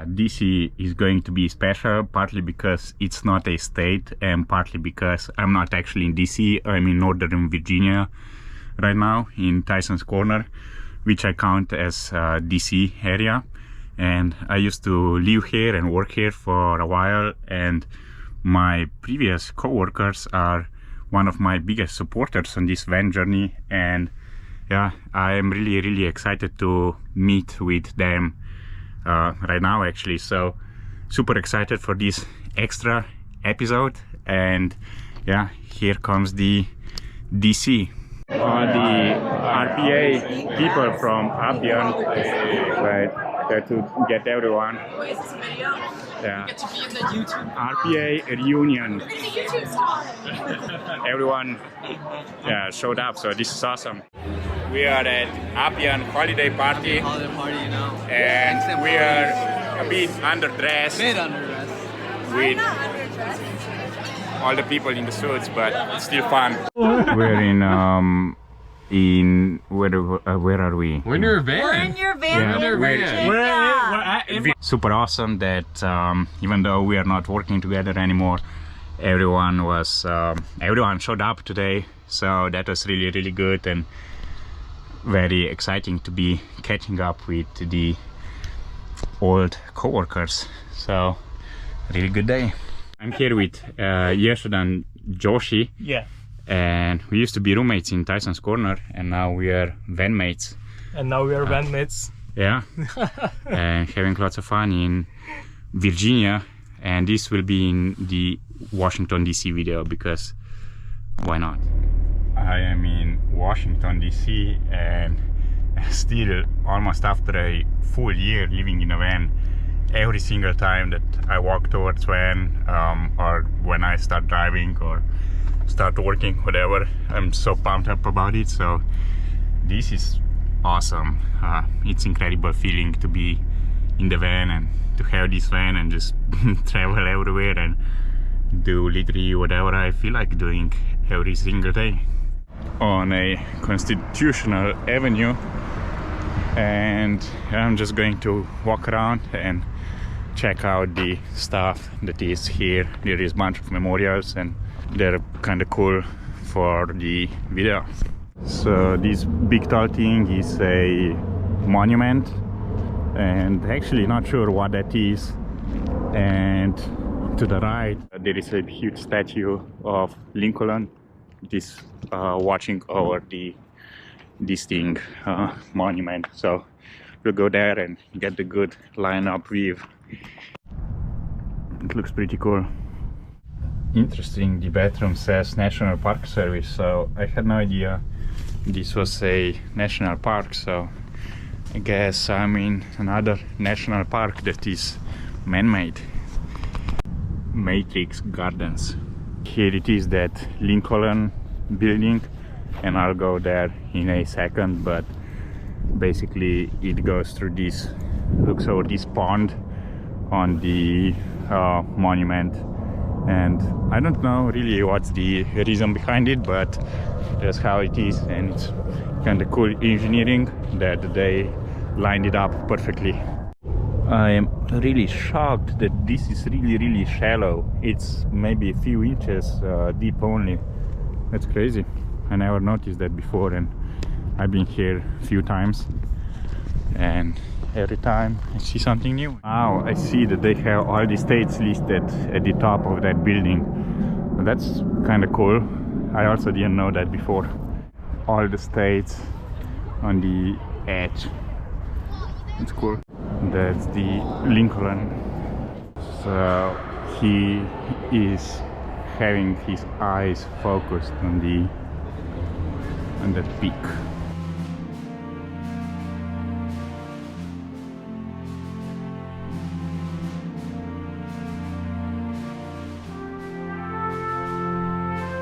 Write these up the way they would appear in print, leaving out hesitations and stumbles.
DC is going to be special, partly because it's not a state and partly because I'm not actually in DC. I'm in Northern Virginia right now in Tyson's Corner, which I count as DC area. And I used to live here and work here for a while, and my previous co-workers are one of my biggest supporters on this van journey. And yeah, I am really excited to meet with them right now actually. So super excited for this extra episode. And yeah, here comes the DC. The RPA people from Appian, right? Try to get everyone. Wait, is this a video? Yeah. Get to be in the YouTube. RPA reunion. The YouTube song. Everyone showed up, so this is awesome. We are at Appian holiday party. Holiday party, you know. And we are a bit underdressed. With all the people in the suits, but it's still fun. We're in where are we? We're in your van. We're in your van. Yeah, in we're Virginia. super awesome that even though we are not working together anymore, everyone showed up today. So that was really good and very exciting to be catching up with the old co-workers. So really good day. I'm here with Yeshad and Joshi. Yeah. And we used to be roommates in Tyson's Corner, and now we are van mates. And now we are bandmates. Yeah. And having lots of fun in Virginia. And this will be in the Washington DC video because why not? I am in Washington DC, and still almost after a full year living in a van, every single time that I walk towards van or when I start driving or start working, whatever, I'm so pumped up about it. So this is awesome. It's incredible feeling to be in the van and to have this van and just travel everywhere and do literally whatever I feel like doing every single day on a constitutional avenue. And I'm just going to walk around and check out the stuff that is here. There is a bunch of memorials and they're kind of cool for the video. So this big tall thing is a monument, and actually not sure what that is. And to the right there is a huge statue of Lincoln. It is watching over this thing monument. So we'll go there and get the good line-up view. It looks pretty cool. Interesting, the bathroom says National Park Service, so I had no idea this was a national park. So I guess I'm in another national park that is man-made. Matrix Gardens. Here it is, that Lincoln building, and I'll go there in a second, but basically it goes through this, looks over this pond on the monument. And I don't know really what's the reason behind it, but that's how it is, and it's kind of cool engineering that they lined it up perfectly. I am really shocked that this is really shallow. It's maybe a few inches deep only. That's crazy. I never noticed that before, and I've been here a few times, and every time I see something new. Now I see that they have all the states listed at the top of that building. That's kind of cool. I also didn't know that before. All the states on the edge. It's cool. That's the Lincoln. So he is having his eyes focused on that peak.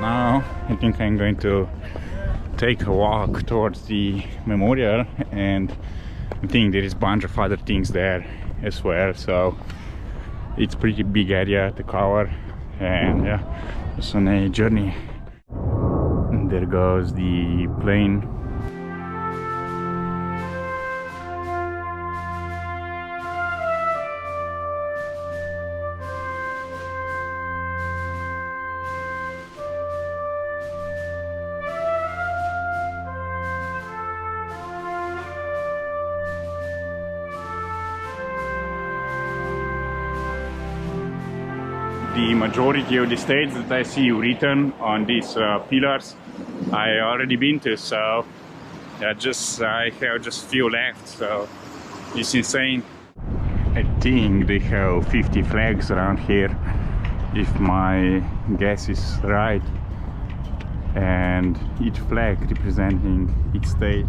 Now I think I'm going to take a walk towards the memorial, and I think there is a bunch of other things there as well, so it's pretty big area to cover, and yeah, it's on a journey. And there goes the plane. the majority of the states that I see written on these pillars I already been to, so I have just few left, so it's insane. I think they have 50 flags around here, if my guess is right, and each flag representing each state.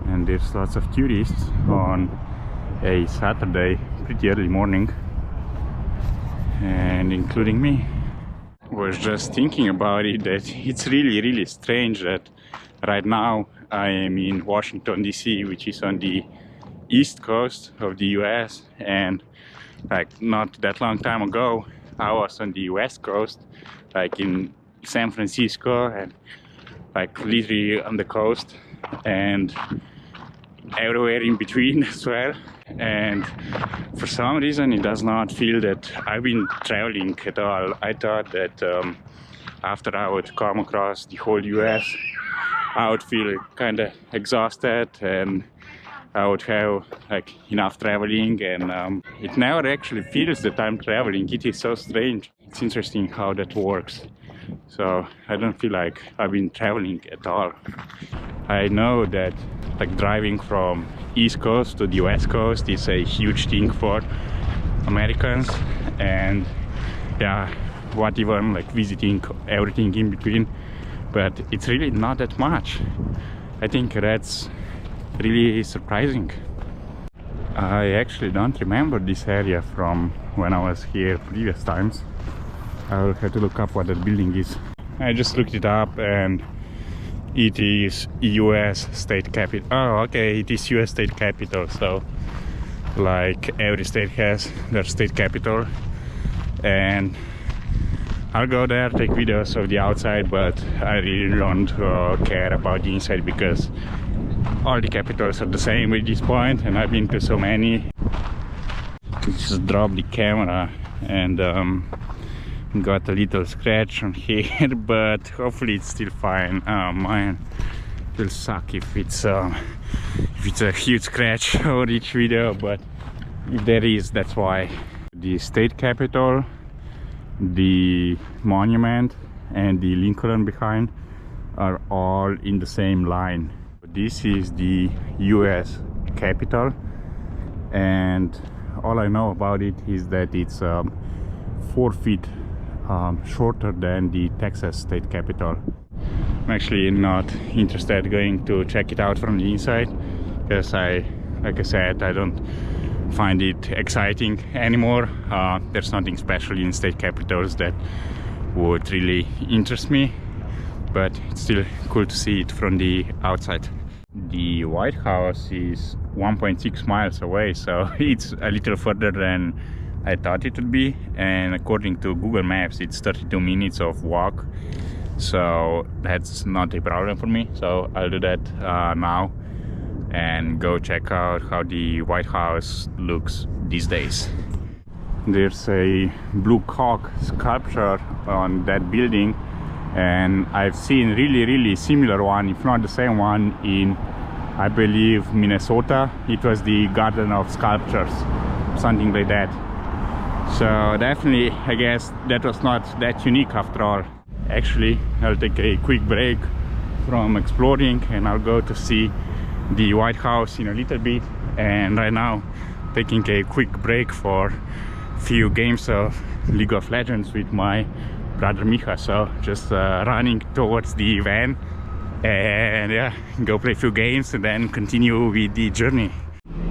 And there's lots of tourists on a Saturday, pretty early morning, and including me. Was just thinking about it, that it's really strange that right now I am in Washington DC, which is on the east coast of the US, and like not that long time ago I was on the west coast, like in San Francisco, and like literally on the coast and everywhere in between as well. And for some reason it does not feel that I've been traveling at all. I thought that after I would come across the whole US I would feel kind of exhausted and I would have like enough traveling, and it never actually feels that I'm traveling. It is so strange. It's interesting how that works. So I don't feel like I've been traveling at all. I know that like driving from East Coast to the West Coast is a huge thing for Americans, and yeah, what even like visiting everything in between, but it's really not that much. I think that's really surprising. I actually don't remember this area from when I was here previous times. I will have to look up what that building is. I just looked it up and it is US state capital. Oh, okay, it is US state capital. So like every state has their state capital, and I'll go there, take videos of the outside, but I really don't care about the inside because all the capitals are the same at this point, and I've been to so many. Just dropped the camera and got a little scratch on here, but hopefully it's still fine. Mine will suck if it's a huge scratch on each video, but if there is, that's why. The state capitol, the monument, and the Lincoln behind are all in the same line. This is the US Capitol, and all I know about it is that it's 4 feet shorter than the Texas State Capitol. I'm actually not interested going to check it out from the inside because like I said, I don't find it exciting anymore. There's nothing special in state capitals that would really interest me, but it's still cool to see it from the outside. The White House is 1.6 miles away, so it's a little further than I thought it would be, and according to Google Maps it's 32 minutes of walk, so that's not a problem for me. So I'll do that now and go check out how the White House looks these days. There's a blue hawk sculpture on that building, and I've seen really similar one, if not the same one, in I believe Minnesota. It was the Garden of Sculptures, something like that. So definitely I guess that was not that unique after all. Actually, I'll take a quick break from exploring and I'll go to see the White House in a little bit. And right now taking a quick break for a few games of League of Legends with my brother Micha, so just running towards the van and yeah, go play a few games and then continue with the journey.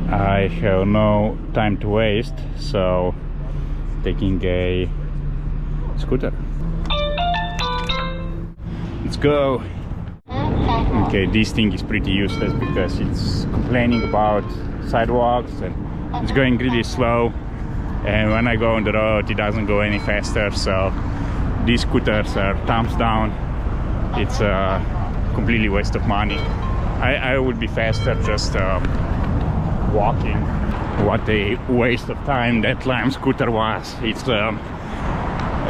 I have no time to waste, so taking a scooter. Let's go. Okay, this thing is pretty useless because it's complaining about sidewalks and it's going really slow, and when I go on the road it doesn't go any faster, so these scooters are thumbs down. It's a completely waste of money. I would be faster just walking. What a waste of time that Lime scooter was. It's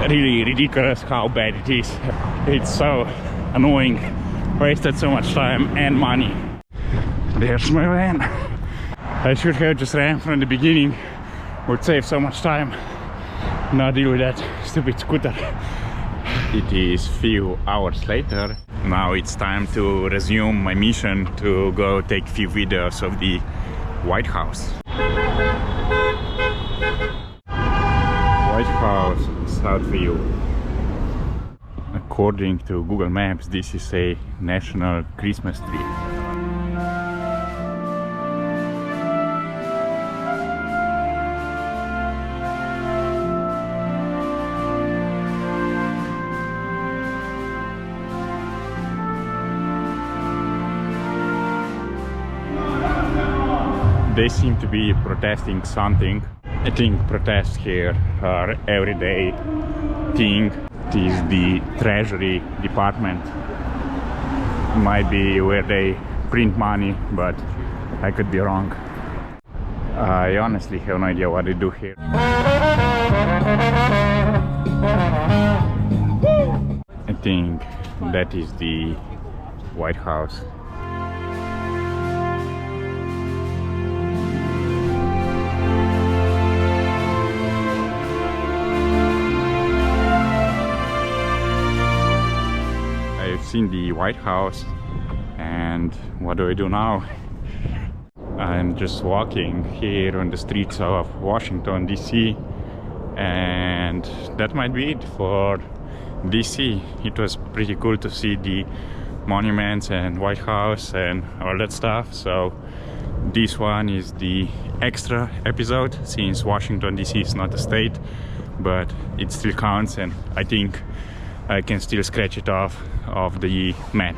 really ridiculous how bad it is. It's so annoying. Wasted so much time and money. There's my van. I should have just ran from the beginning. Would save so much time. not deal with that stupid scooter. It is few hours later. Now it's time to resume my mission to go take few videos of the White House. White House, Southview. According to Google Maps, this is a national Christmas tree. They seem to be protesting something. I think protests here are everyday thing. It is the Treasury Department. Might be where they print money, but I could be wrong. I honestly have no idea what they do here. I think that is the White House. Seen the White House, and what do I do now? I'm just walking here on the streets of Washington DC, and that might be it for DC. It was pretty cool to see the monuments and White House and all that stuff, so this one is the extra episode since Washington DC is not a state, but it still counts, and I think I can still scratch it off of the map.